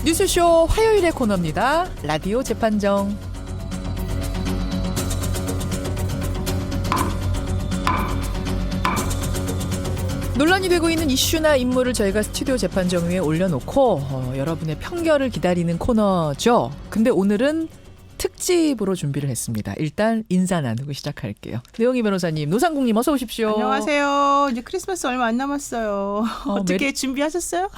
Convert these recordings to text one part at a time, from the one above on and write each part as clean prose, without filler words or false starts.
뉴스쇼 화요일의 코너입니다. 라디오 재판정. 논란이 되고 있는 이슈나 인물을 저희가 스튜디오 재판정 위에 올려놓고 여러분의 평결을 기다리는 코너죠. 근데 오늘은 특집으로 준비를 했습니다. 일단 인사 나누고 시작할게요. 내용희 변호사님, 노상국님 어서 오십시오. 안녕하세요. 이제 크리스마스 얼마 안 남았어요. 어떻게 준비하셨어요?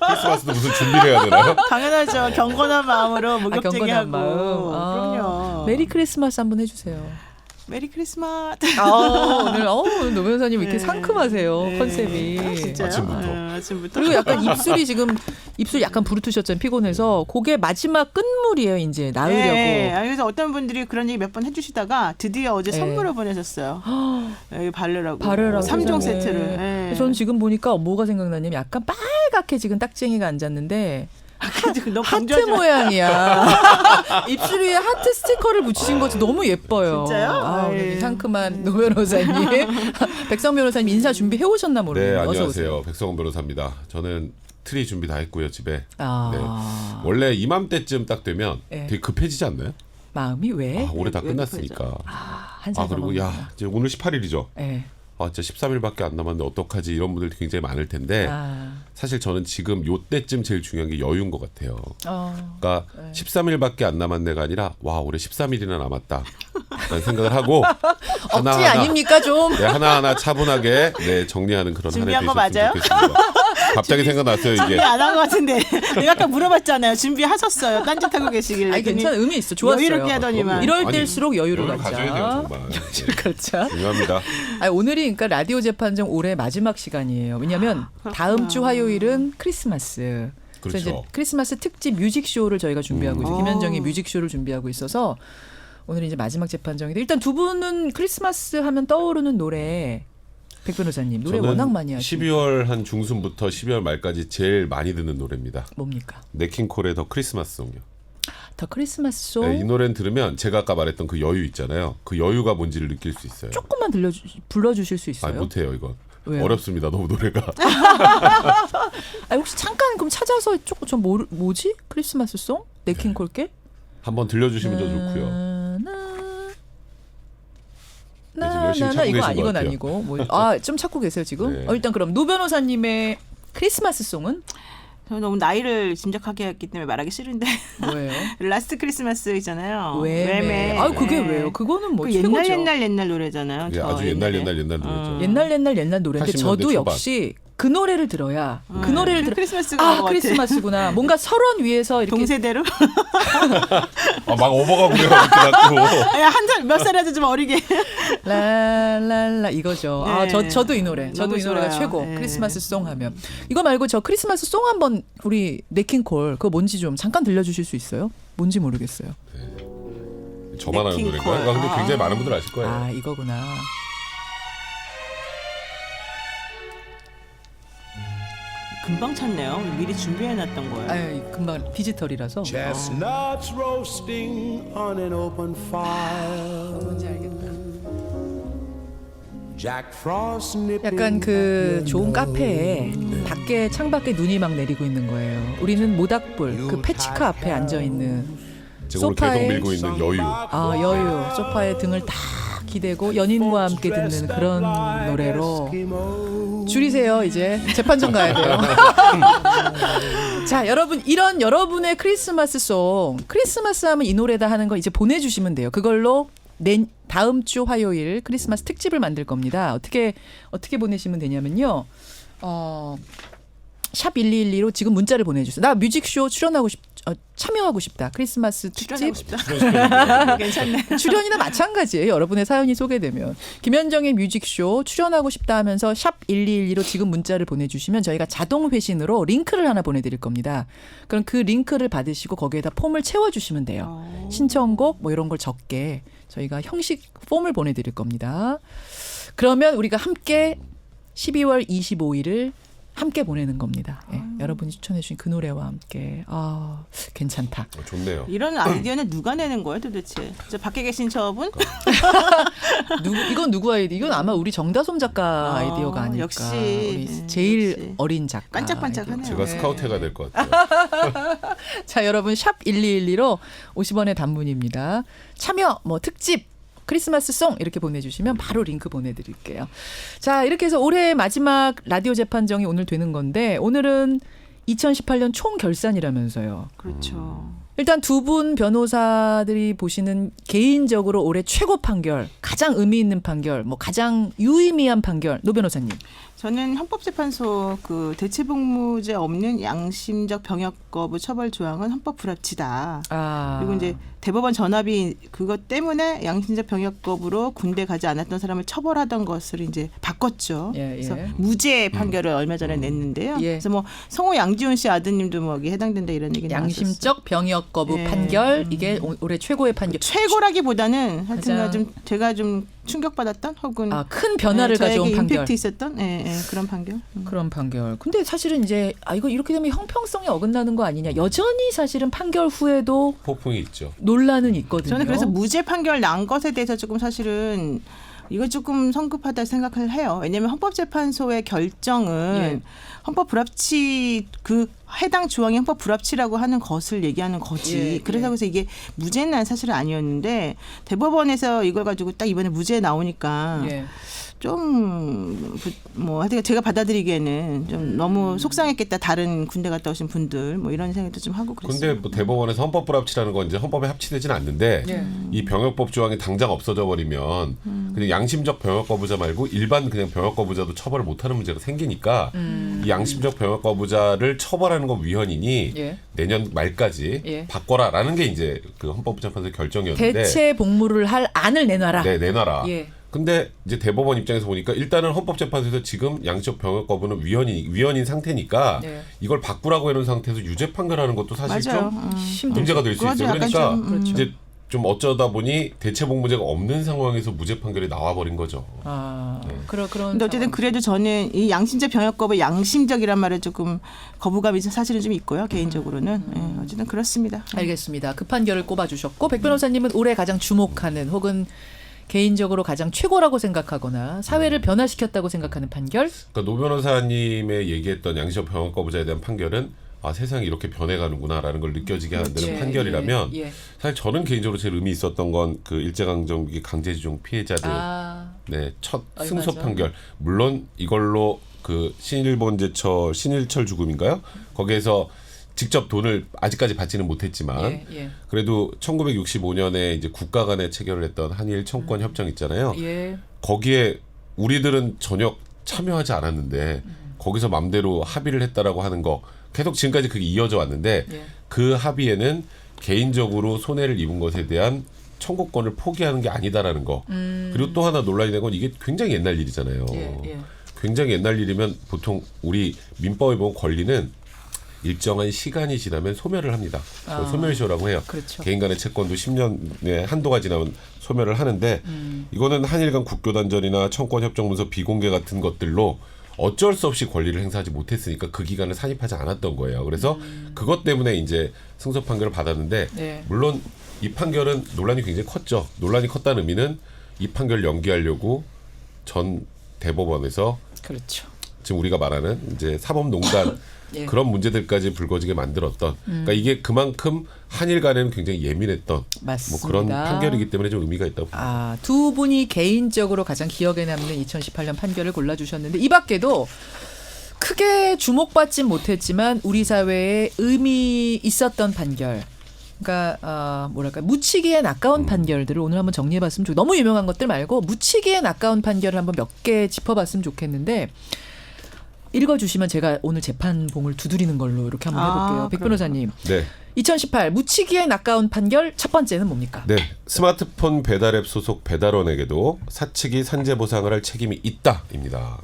크리스마스도 무슨 준비를 해야 되나요? 당연하죠. 경건한 마음으로 목욕제기 경건한 하고. 마음. 그럼요. 메리 크리스마스 한번 해주세요. 메리 크리스마스. 오늘 노 변호사님 이렇게 네. 상큼하세요. 네. 컨셉이. 진짜요? 아침부터. 아침부터. 그리고 약간 입술 약간 부르트셨잖아요. 피곤해서 그게 마지막 끝물이에요. 이제 나으려고. 네. 그래서 어떤 분들이 그런 얘기 몇 번 해주시다가 드디어 어제 네. 선물을 보내셨어요. 여기 바르라고. 바르라고 3종 세상에. 세트를. 네. 저는 지금 보니까 뭐가 생각나냐면 약간 빨갛게 지금 딱쟁이가 앉았는데 너무 하트 강조하지 마. 모양이야. 입술 위에 하트 스티커를 붙이신 것이 너무 예뻐요. 진짜요? 우리 아이. 상큼한 노 변호사님. 백성 변호사님 인사 준비해 오셨나 네, 모르겠네요. 어서 안녕하세요. 오세요. 백성원 변호사입니다. 저는 트리 준비 다 했고요, 집에. 아, 원래 이맘때쯤 딱 되면 네. 되게 급해지지 않나요? 마음이 왜? 아, 올해 다 왜 끝났으니까. 한 살 그리고 넘었구나. 이제 오늘 18일이죠. 네. 진짜 13일밖에 안 남았는데 어떡하지? 이런 분들이 굉장히 많을 텐데 사실 저는 지금 요때쯤 제일 중요한 게 여유인 것 같아요. 그러니까 13일밖에 안 남았네가 아니라 와, 올해 13일이나 남았다. 라는 생각을 하고 억지 아닙니까 좀? 네, 하나하나 차분하게 정리하는 그런 한 해 준비한 거 되셨으면 맞아요? 좋겠습니다. 갑자기 생각났어요, 준비 이게. 안 한 것 같은데. 내가 아까 물어봤잖아요. 준비하셨어요. 딴짓하고 계시길래. 아니 괜찮아, 의미 있어. 좋았어요. 여유롭게 하더니만. 이럴 아니, 때일수록 여유를 여유를 갖자. 가져야 돼요, 정말. 여유를 갖자. 중요합니다. 오늘이 그러니까 라디오 재판정 올해 마지막 시간이에요. 왜냐하면 다음 주 화요일은 크리스마스. 그래서 이제 그렇죠. 크리스마스 특집 뮤직쇼를 저희가 준비하고 있어요. 김현정의 뮤직쇼를 준비하고 있어서 오늘 이제 마지막 재판정인데 일단 두 분은 크리스마스 하면 떠오르는 노래 백 변호사님 노래 저는 워낙 많이 하시고 12월 한 중순부터 12월 말까지 제일 많이 듣는 노래입니다. 뭡니까? 네킹콜의 더 크리스마스 송이요. 더 크리스마스 송 네, 이 노래는 들으면 제가 아까 말했던 그 여유 있잖아요. 그 여유가 뭔지를 느낄 수 있어요. 조금만 불러주실 수 있어요? 못해요 이건. 왜요? 어렵습니다. 너무 노래가. 혹시 잠깐 그럼 찾아서 조금 좀 뭐지? 크리스마스 송? 네킹콜께? 한번 들려주시면 더 좋고요. 네, 지금 열심히 찾고 계신 것 이건 같아요. 아니고 좀 찾고 계세요 지금? 네. 일단 그럼 노 변호사님의 크리스마스 송은 저는 너무 나이를 짐작하게 했기 때문에 말하기 싫은데. 뭐예요? 라스트 크리스마스 있잖아요. 왜? 그게 왜요? 그거는 뭐 그 최고죠. 옛날 노래잖아요. 이게 저 아주 옛날 노래죠. 옛날 노래인데 80년대 저도 초반. 역시 그 노래를 들어야 그 노래를 들어 크리스마스가 크리스마스구나. 뭔가 설원 위에서 이렇게 동세대로 막 오버가고요. 이렇게 갖고. 한 살 몇 살이라도 좀 어리게. 랄랄라 이거죠. 네. 저도 이 노래. 저도 이 노래가 좋아요. 최고. 네. 크리스마스 송 하면. 이거 말고 저 크리스마스 송 한번 우리 네킹콜 그거 뭔지 좀 잠깐 들려주실 수 있어요? 뭔지 모르겠어요. 저만 아는 네킹콜. 노래인가요? 근데 굉장히 많은 분들 아실 거예요. 이거구나. 금방 찾네요. 미리 준비해놨던 거예요. 금방 디지털이라서. Chestnuts roasting on an open fire. 뭔지 알겠다. Jack Frost nipping 약간 그 at 좋은 your 카페에 밖에 창밖에 눈이 막 내리고 있는 거예요. 우리는 모닥불 그 페치카 앞에 앉아 있는 지금 오늘 소파에 계속 밀고 있는 여유. 여유 소파에 등을 딱 기대고 연인과 함께 듣는 그런 노래로 줄이세요. 이제 재판정 가야 돼요. 자, 여러분 이런 여러분의 크리스마스 송 크리스마스 하면 이 노래다 하는 거 이제 보내주시면 돼요. 그걸로 다음 주 화요일 크리스마스 특집을 만들 겁니다. 어떻게 보내시면 되냐면요. 샵 1212로 지금 문자를 보내주세요. 나 뮤직쇼 참여하고 싶다. 크리스마스 특집. 출연하고 싶다. 괜찮네. 출연이나 마찬가지예요. 여러분의 사연이 소개되면. 김현정의 뮤직쇼 출연하고 싶다 하면서 샵 1212로 지금 문자를 보내주시면 저희가 자동 회신으로 링크를 하나 보내드릴 겁니다. 그럼 그 링크를 받으시고 거기에다 폼을 채워주시면 돼요. 신청곡 뭐 이런 걸 적게 저희가 형식 폼을 보내드릴 겁니다. 그러면 우리가 함께 12월 25일을 함께 보내는 겁니다. 예, 여러분이 추천해 주신 그 노래와 함께. 괜찮다. 좋네요. 이런 아이디어는 누가 내는 거예요 도대체? 저 밖에 계신 저분? 이건 누구 아이디? 이건 아마 우리 정다솜 작가 아이디어가 아닐까. 역시 우리 제일 역시. 어린 작가. 반짝반짝하네요. 제가 스카우트가 될 것 같아요. 자, 여러분 샵 1212로 50원의 단문입니다. 참여 뭐 특집 크리스마스 송 이렇게 보내주시면 바로 링크 보내드릴게요. 자, 이렇게 해서 올해 마지막 라디오 재판정이 오늘 되는 건데 오늘은 2018년 총결산이라면서요. 그렇죠. 일단 두 분 변호사들이 보시는 개인적으로 올해 최고 판결, 가장 의미 있는 판결, 뭐 가장 유의미한 판결, 노 변호사님. 저는 헌법재판소 그 대체복무제 없는 양심적 병역 거부 처벌 조항은 헌법 불합치다. 그리고 이제 대법원 전압이 그것 때문에 양심적 병역 거부로 군대 가지 않았던 사람을 처벌하던 것을 이제 바꿨죠. 예, 예. 그래서 무죄 판결을 얼마 전에 냈는데요. 예. 그래서 뭐 성호 양지훈 씨 아드님도 뭐 여기 해당된다 이런 얘기 나왔었어요. 양심적 병역 거부 예. 판결 이게 올해 최고의 판결. 최고라기보다는 하여튼 가장- 좀 제가 좀 충격받았던 혹은 큰 변화를 저에게 가져온 판결. 임팩트 있었던 그런 판결. 그런 판결. 근데 사실은 이제 이거 이렇게 되면 형평성에 어긋나는 거 아니냐. 여전히 사실은 판결 후에도 폭풍이 있죠. 논란은 있거든요. 저는 그래서 무죄 판결 난 것에 대해서 조금 사실은 이거 조금 성급하다 생각을 해요. 왜냐하면 헌법재판소의 결정은 예. 헌법 불합치 그 해당 조항이 헌법 불합치라고 하는 것을 얘기하는 거지. 예, 그래서 이게 무죄는 사실은 아니었는데 대법원에서 이걸 가지고 딱 이번에 무죄 나오니까 예. 좀 뭐 하여튼 제가 받아들이기에는 좀 너무 속상했겠다. 다른 군대 갔다 오신 분들 뭐 이런 생각도 좀 하고 그랬어요. 근데 뭐 대법원에서 헌법 불합치라는 건 이제 헌법에 합치되지는 않는데 예. 이 병역법 조항이 당장 없어져 버리면 그냥 양심적 병역 거부자 말고 일반 그냥 병역 거부자도 처벌을 못하는 문제가 생기니까 이 양심적 병역 거부자를 처벌하는 건 위헌이니 예. 내년 말까지 예. 바꿔라라는 게 이제 그 헌법재판소의 결정이었는데 대체 복무를 할 안을 내놔라. 네, 내놔라. 예. 근데 이제 대법원 입장에서 보니까 일단은 헌법재판소에서 지금 양심적 병역 거부는 위헌인 상태니까 네. 이걸 바꾸라고 해놓은 상태에서 유죄 판결하는 것도 사실 맞아요. 좀 힘들죠. 문제가 될 수 그거죠. 있어요. 약간 그러니까 좀, 이제 좀 어쩌다 보니 대체복무제가 없는 상황에서 무죄 판결이 나와버린 거죠. 그런 근데 어쨌든 상황. 그래도 저는 이 양심적 병역 거부 양심적이란 말에 조금 거부감이 사실은 좀 있고요. 개인적으로는 예, 어쨌든 그렇습니다. 알겠습니다. 그 판결을 꼽아주셨고 백 변호사님은 올해 가장 주목하는 혹은 개인적으로 가장 최고라고 생각하거나 사회를 변화시켰다고 생각하는 판결. 그러니까 노 변호사님의 얘기했던 양심적 병역 거부자에 대한 판결은 세상이 이렇게 변해가는구나라는 걸 느껴지게 하는 데는 예, 판결이라면 예, 예. 사실 저는 개인적으로 제일 의미 있었던 건 그 일제강점기 강제징용 피해자들 네, 첫 승소 맞아. 판결. 물론 이걸로 그 신일철 죽음인가요? 거기에서 직접 돈을 아직까지 받지는 못했지만 예, 예. 그래도 1965년에 이제 국가 간에 체결을 했던 한일 청권 협정 있잖아요. 예. 거기에 우리들은 전혀 참여하지 않았는데 거기서 맘대로 합의를 했다라고 하는 거 계속 지금까지 그게 이어져 왔는데 예. 그 합의에는 개인적으로 손해를 입은 것에 대한 청구권을 포기하는 게 아니다라는 거. 그리고 또 하나 논란이 된 건 이게 굉장히 옛날 일이잖아요. 예, 예. 굉장히 옛날 일이면 보통 우리 민법에 보면 권리는 일정한 시간이 지나면 소멸을 합니다. 소멸시효라고 해요. 그렇죠. 개인 간의 채권도 10년의 한도가 지나면 소멸을 하는데 이거는 한일 간 국교단절이나 청권협정문서 비공개 같은 것들로 어쩔 수 없이 권리를 행사하지 못했으니까 그 기간을 산입하지 않았던 거예요. 그래서 그것 때문에 이제 승소 판결을 받았는데 네. 물론 이 판결은 논란이 굉장히 컸죠. 논란이 컸다는 의미는 이 판결을 연기하려고 전 대법원에서 그렇죠. 지금 우리가 말하는 이제 사법농단 예. 그런 문제들까지 불거지게 만들었던 그러니까 이게 그만큼 한일 간에는 굉장히 예민했던 맞습니다. 뭐 그런 판결이기 때문에 좀 의미가 있다고 봅니다. 두 분이 개인적으로 가장 기억에 남는 2018년 판결을 골라주셨는데 이 밖에도 크게 주목받진 못했지만 우리 사회에 의미 있었던 판결. 그러니까 뭐랄까 묻히기엔 아까운 판결들을 오늘 한번 정리해봤으면 좋겠고 너무 유명한 것들 말고 묻히기엔 아까운 판결을 한번 몇 개 짚어봤으면 좋겠는데 읽어주시면 제가 오늘 재판봉을 두드리는 걸로 이렇게 한번 해볼게요. 백 변호사님. 네. 2018 묻히기엔 아까운 판결 첫 번째는 뭡니까? 네. 스마트폰 배달앱 소속 배달원에게도 사측이 산재 보상을 할 책임이 있다입니다.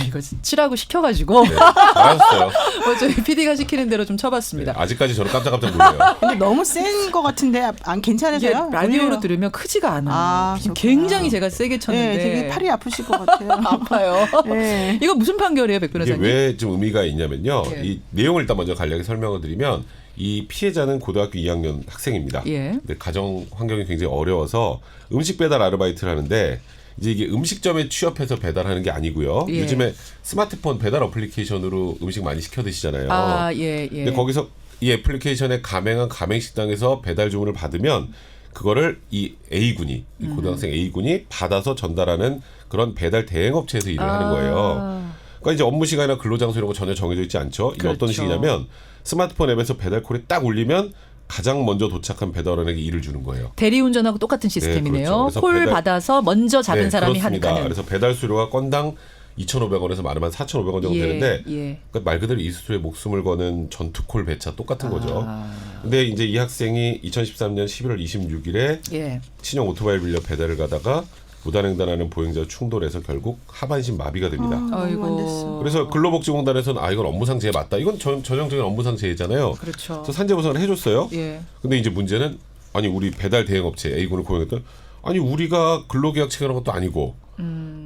이거 치라고 시켜가지고 네, 잘하셨어요. 저희 PD가 시키는 대로 좀 쳐봤습니다. 네, 아직까지 저는 깜짝깜짝 놀라요. 근데 너무 센 것 같은데 안 이게 괜찮으세요? 라디오로 오히려. 들으면 크지가 않아요. 그렇구나. 굉장히 제가 세게 쳤는데 네, 되게 팔이 아프실 것 같아요. 아파요. 네. 이거 무슨 판결이에요, 백 이게 변호사님? 왜 좀 의미가 있냐면요. 예. 이 내용을 일단 먼저 간략히 설명을 드리면 이 피해자는 고등학교 2학년 학생입니다. 예. 근데 가정 환경이 굉장히 어려워서 음식 배달 아르바이트를 하는데 이제 이게 음식점에 취업해서 배달하는 게 아니고요. 예. 요즘에 스마트폰 배달 어플리케이션으로 음식 많이 시켜 드시잖아요. 예. 근데 거기서 이 애플리케이션에 가맹한 가맹식당에서 배달 주문을 받으면 그거를 이 A군이 이 고등학생 A군이 받아서 전달하는 그런 배달 대행업체에서 일을 하는 거예요. 그러니까 이제 업무 시간이나 근로장소 이런 거 전혀 정해져 있지 않죠. 이게 어떤 식이냐면 스마트폰 앱에서 배달콜이 딱 울리면 가장 먼저 도착한 배달원에게 일을 주는 거예요. 대리운전하고 똑같은 시스템이네요. 그렇죠. 콜 받아서 먼저 잡은 사람이 그렇습니다. 하는. 그래서 배달 수료가 건당 2,500원에서 많으면 4,500원 정도 되는데 그러니까 말 그대로 이수수의 목숨을 거는 전투콜 배차 똑같은 거죠. 근데 이제 이 학생이 2013년 11월 26일에 친형 오토바이를 빌려 배달을 가다가 무단횡단하는 보행자 충돌해서 결국 하반신 마비가 됩니다. 아이고. 그래서 근로복지공단에서는 이건 업무상 재해 맞다. 이건 전형적인 업무상 재해잖아요. 그렇죠. 그래서 산재 보상을 해줬어요. 예. 근데 이제 문제는 아니 우리 배달 대행업체 A군을 고용했던 아니 우리가 근로계약 체결한 것도 아니고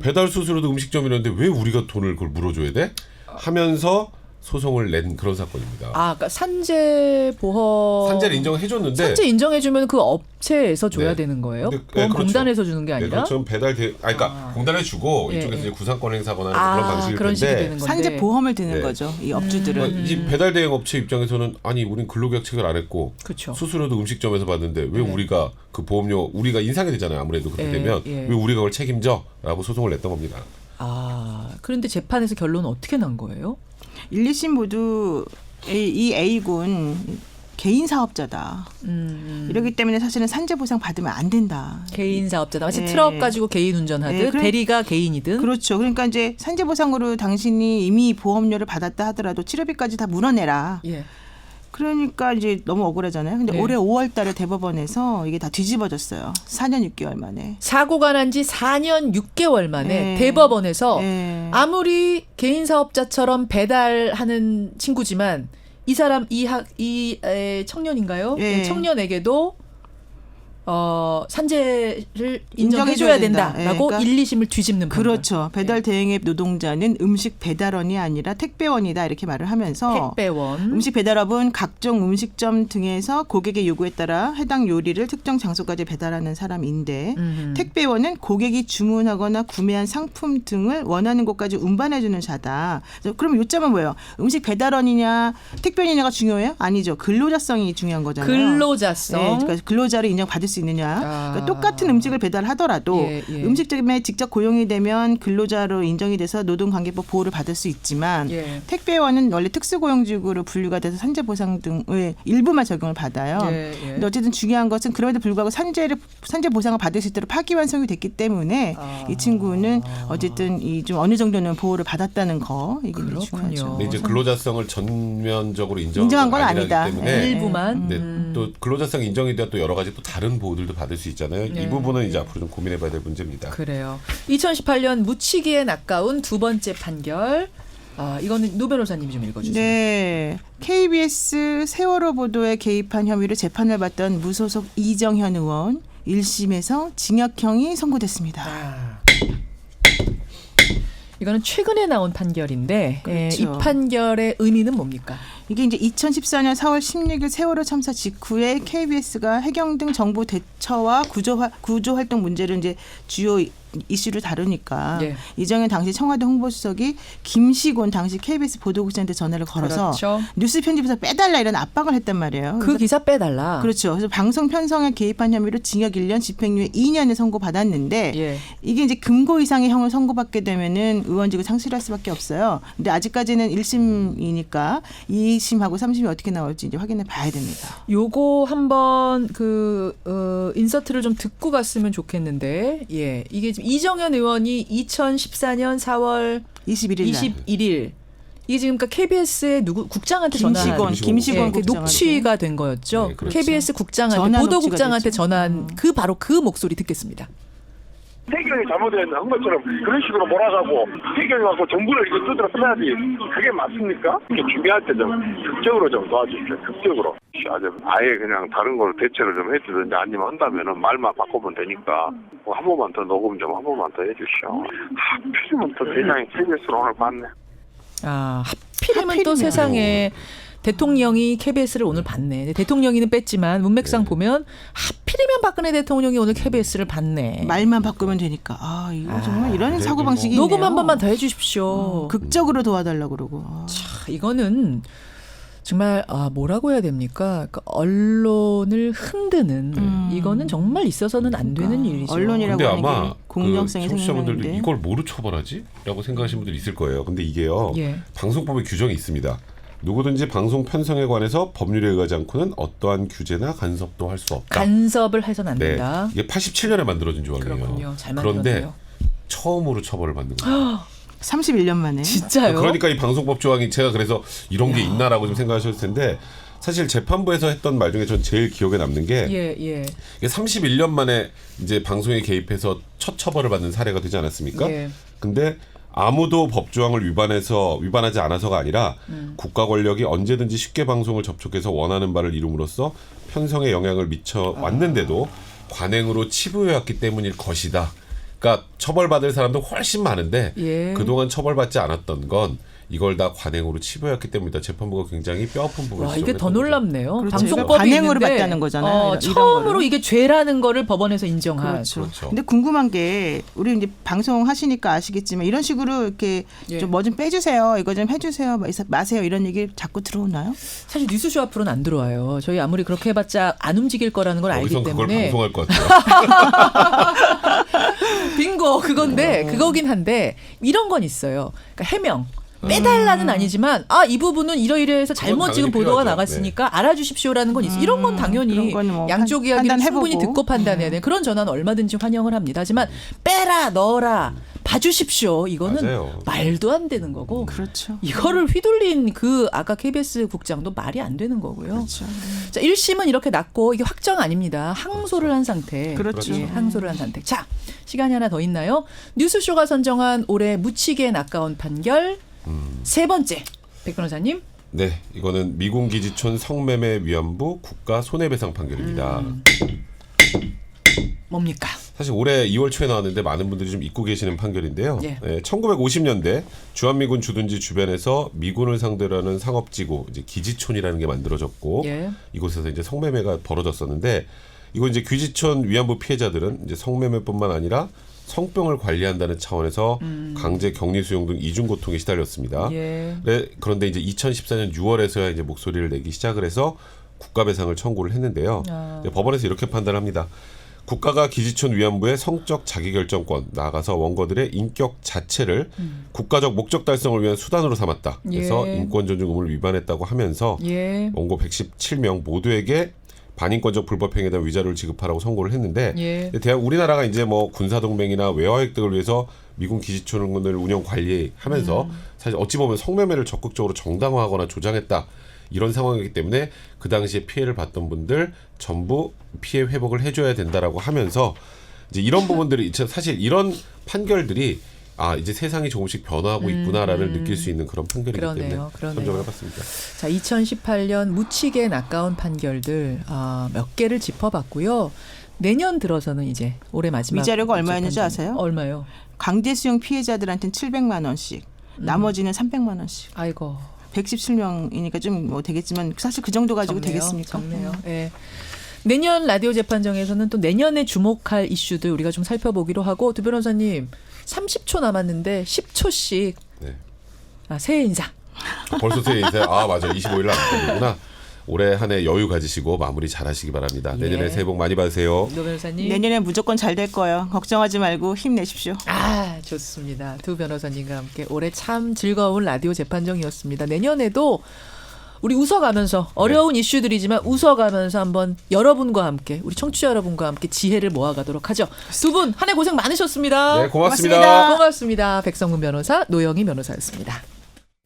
배달 수수료도 음식점이라는데 왜 우리가 돈을 그걸 물어줘야 돼? 하면서 소송을 낸 그런 사건입니다. 그러니까 산재보험 산재를 인정해줬는데 산재 인정해주면 그 업체에서 줘야 네. 되는 거예요? 근데, 보험공단에서 주는 게 네, 아니라? 그렇죠. 그러니까 공단에 주고 이쪽에서 이제 구상권 행사거나 그런 방식일 그런 식이 되는 텐데 건데. 산재 보험을 드는 거죠. 이 업주들은. 그러니까 이 배달 대행 업체 입장에서는 아니 우린 근로계약 체결 안 했고 그렇죠. 수수료도 음식점에서 받는데 왜 우리가 그 보험료 우리가 인상이 되잖아요. 아무래도 그렇게 되면 왜 우리가 그걸 책임져?라고 소송을 냈던 겁니다. 그런데 재판에서 결론은 어떻게 난 거예요? 1, 2심 모두 이 A군 개인 사업자다. 이러기 때문에 사실은 산재 보상 받으면 안 된다. 개인 사업자다. 마치 트럭 가지고 개인 운전하듯 대리가 개인이든. 그렇죠. 그러니까 이제 산재 보상으로 당신이 이미 보험료를 받았다 하더라도 치료비까지 다 물어내라. 그러니까 이제 너무 억울하잖아요. 근데 올해 5월 달에 대법원에서 이게 다 뒤집어졌어요. 4년 6개월 만에. 사고가 난 지 4년 6개월 만에 대법원에서 아무리 개인 사업자처럼 배달하는 친구지만 이 사람 이 청년인가요? 청년에게도 산재를 인정해줘야 된다라고 그러니까 1, 2심을 뒤집는 판결. 그렇죠. 배달 대행앱 노동자는 음식 배달원이 아니라 택배원이다 이렇게 말을 하면서 택배원. 음식 배달업은 각종 음식점 등에서 고객의 요구에 따라 해당 요리를 특정 장소까지 배달하는 사람인데 택배원은 고객이 주문하거나 구매한 상품 등을 원하는 곳까지 운반해주는 자다. 그럼 요점은 뭐예요? 음식 배달원이냐 택배원이냐가 중요해요? 아니죠. 근로자성이 중요한 거잖아요. 근로자성. 그러니까 근로자를 인정받을 수 있느냐. 그러니까 똑같은 음식을 배달하더라도 음식점에 직접 고용이 되면 근로자로 인정이 돼서 노동관계법 보호를 받을 수 있지만 택배원은 원래 특수고용직으로 분류가 돼서 산재보상 등의 일부만 적용을 받아요. 근데 어쨌든 중요한 것은 그럼에도 불구하고 산재보상을 받을 수 있도록 파기환송이 됐기 때문에 이 친구는 어쨌든 이 좀 어느 정도는 보호를 받았다는 거 이게 중요하죠. 근데 이제 근로자성을 전면적으로 인정한 건 아니다. 때문에 일부만. 또 근로자성 인정이 돼야 또 여러 가지 또 다른 보호들도 받을 수 있잖아요. 이 부분은 이제 앞으로 좀 고민해봐야 될 문제입니다. 그래요. 2018년 묻히기엔 아까운 두 번째 판결. 이거는 노 변호사님이 좀 읽어주세요. 네. KBS 세월호 보도에 개입한 혐의로 재판을 받던 무소속 이정현 의원 1심에서 징역형이 선고됐습니다. 이거는 최근에 나온 판결인데 그렇죠. 이 판결의 의미는 뭡니까? 이게 이제 2014년 4월 16일 세월호 참사 직후에 KBS가 해경 등 정부 대처와 구조 활동 문제를 이제 주요 이슈를 다루니까 이정현 당시 청와대 홍보수석이 김시곤 당시 KBS 보도국장한테 전화를 걸어서 뉴스 편집에서 빼달라 이런 압박을 했단 말이에요. 그 기사 빼달라. 그렇죠. 그래서 방송 편성에 개입한 혐의로 징역 1년, 집행유예 2년을 선고받았는데 이게 이제 금고 이상의 형을 선고받게 되면은 의원직을 상실할 수밖에 없어요. 근데 아직까지는 1심이니까 2심하고 3심이 어떻게 나올지 이제 확인해 봐야 됩니다. 요거 한번 인서트를 좀 듣고 갔으면 좋겠는데 이게 지금 이정현 의원이 2014년 4월 21일 이게 지금 그러니까 KBS의 국장한테 김시곤 녹취가 된 거였죠. 네, 그렇죠. KBS 국장한테 보도국장한테 전화한 바로 그 목소리 듣겠습니다. 해경이 잘못한 것처럼 그런 식으로 몰아가고 해경이 갖고 정부를 이거 뜯으러 써야지 그게 맞습니까? 준비할 때 좀 극적으로 좀 도와주십시오. 극적으로. 아예 그냥 다른 걸 대체를 좀 해주든지 아니면 한다면은 말만 바꾸면 되니까 한 번만 더 녹음 좀 한 번만 더 해주시오. 하필이면 또 대장이 KBS로 오늘 봤네. 하필이면 또 세상에 대통령이 KBS를 오늘 봤네. 대통령이는 뺐지만 문맥상 보면 하필이면 박근혜 대통령이 오늘 KBS를 봤네. 말만 바꾸면 되니까. 이거 정말 이런 사고방식이 녹음 있네요. 한 번만 더 해주십시오. 극적으로 도와달라고 그러고. 자, 이거는 정말 뭐라고 해야 됩니까? 그러니까 언론을 흔드는 이거는 정말 있어서는 안 되는 일이죠. 언론이라고 근데 하는 아마 게 공정성이 청취자분들도 생기는데 이걸 뭐로 처벌하지? 라고 생각하시는 분들이 있을 거예요. 근데 이게요. 방송법에 규정이 있습니다. 누구든지 방송 편성에 관해서 법률에 의하지 않고는 어떠한 규제나 간섭도 할 수 없다. 간섭을 해서는 안 된다. 이게 87년에 만들어진 조항이에요. 그렇군요. 잘 그런데 만들었네요. 처음으로 처벌을 받는 거예요. 31년 만에. 진짜요? 그러니까 이 방송법 조항이 제가 그래서 이런 게 있나라고 좀 생각하셨을 텐데 사실 재판부에서 했던 말 중에 전 제일 기억에 남는 게 이게 31년 만에 이제 방송에 개입해서 첫 처벌을 받는 사례가 되지 않았습니까? 근데 아무도 법 조항을 위반하지 않아서가 아니라 국가 권력이 언제든지 쉽게 방송을 접촉해서 원하는 바를 이룸으로써 편성에 영향을 미쳐 왔는데도 관행으로 치부해왔기 때문일 것이다. 그러니까 처벌받을 사람도 훨씬 많은데 그동안 처벌받지 않았던 건 이걸 다 관행으로 치부해왔기 때문이다. 재판부가 굉장히 뼈아픈 부분을 와, 이게 더 놀랍네요. 그렇죠. 방송법이 관행으로 있는데 봤다는 거잖아요. 처음으로 이게 죄라는 거를 법원에서 인정한. 그렇죠. 근데 궁금한 게 우리 이제 방송 하시니까 아시겠지만 이런 식으로 이렇게 좀 뭐 좀 빼주세요, 이거 좀 해주세요, 마세요 이런 얘기 자꾸 들어오나요? 사실 뉴스쇼 앞으로는 안 들어와요. 저희 아무리 그렇게 해봤자 안 움직일 거라는 걸 알기 때문에. 그걸 방송할 것 같아요. 빙고 그건데 그거긴 한데 이런 건 있어요. 그러니까 해명. 빼달라는 아니지만 이 부분은 이러이러해서 잘못 지금 보도가 필요하죠. 나갔으니까 알아주십시오라는 건 있어요. 이런 건 당연히 뭐 양쪽 이야기를 충분히 판단해보고. 듣고 판단해야 돼. 그런 전화는 얼마든지 환영을 합니다. 하지만 빼라 넣어라 봐주십시오. 이거는 맞아요. 말도 안 되는 거고. 그렇죠. 이거를 휘둘린 아까 KBS 국장도 말이 안 되는 거고요. 그렇죠. 자, 1심은 이렇게 났고 이게 확정 아닙니다. 항소를 한 상태. 그렇죠. 예, 항소를 한 상태. 자, 시간이 하나 더 있나요? 뉴스쇼가 선정한 올해 묻히기에 아까운 판결 세 번째. 백 변호사님. 네, 이거는 미군 기지촌 성매매 위안부 국가 손해배상 판결입니다. 뭡니까? 사실 올해 2월 초에 나왔는데 많은 분들이 좀 잊고 계시는 판결인데요. 1950년대 주한미군 주둔지 주변에서 미군을 상대로 하는 상업지구 이제 기지촌이라는 게 만들어졌고 이곳에서 이제 성매매가 벌어졌었는데 이거 이제 기지촌 위안부 피해자들은 이제 성매매뿐만 아니라 성병을 관리한다는 차원에서 강제 격리 수용 등 이중 고통에 시달렸습니다. 그런데 이제 2014년 6월에서야 이제 목소리를 내기 시작을 해서 국가배상을 청구를 했는데요. 법원에서 이렇게 판단합니다. 국가가 기지촌 위안부의 성적 자기결정권, 나아가서 원고들의 인격 자체를 국가적 목적 달성을 위한 수단으로 삼았다. 그래서 인권 존중 의무를 위반했다고 하면서 원고 117명 모두에게 반인권적 불법행위에 대한 위자료를 지급하라고 선고를 했는데 우리나라가 이제 뭐 군사동맹이나 외화 획득을 위해서 미군 기지촌을 운영 관리하면서 사실 어찌 보면 성매매를 적극적으로 정당화하거나 조장했다. 이런 상황이기 때문에 그 당시에 피해를 봤던 분들 전부 피해 회복을 해줘야 된다라고 하면서 이제 이런 부분들이 사실 이런 판결들이 이제 세상이 조금씩 변화하고 있구나라를 느낄 수 있는 그런 판결이기 때문에 선정을 해봤습니다. 자, 2018년 묻히기에 아까운 판결들 몇 개를 짚어봤고요. 내년 들어서는 이제 올해 마지막 위자료가 얼마였는지 아세요? 얼마요? 강제 수용 피해자들한테는 700만 원씩, 나머지는 300만 원씩. 아이고. 117명이니까 좀 뭐 되겠지만 사실 그 정도 가지고 적네요. 되겠습니까? 적네요. 네. 내년 라디오 재판정에서는 또 내년에 주목할 이슈들 우리가 좀 살펴보기로 하고 두 변호사님 30초 남았는데 10초씩 새해 인사. 벌써 새해 인사. 맞아. 25일 남았구나. 올해 한 해 여유 가지시고 마무리 잘하시기 바랍니다. 내년에 새해 복 많이 받으세요. 노 변호사님. 내년에 무조건 잘 될 거예요. 걱정하지 말고 힘내십시오. 좋습니다. 두 변호사님과 함께 올해 참 즐거운 라디오 재판정이었습니다. 내년에도 우리 웃어가면서 어려운 이슈들이지만 웃어가면서 한번 여러분과 함께 우리 청취자 여러분과 함께 지혜를 모아가도록 하죠. 두 분 한 해 고생 많으셨습니다. 네, 고맙습니다. 고맙습니다. 백성문 변호사, 노영희 변호사였습니다.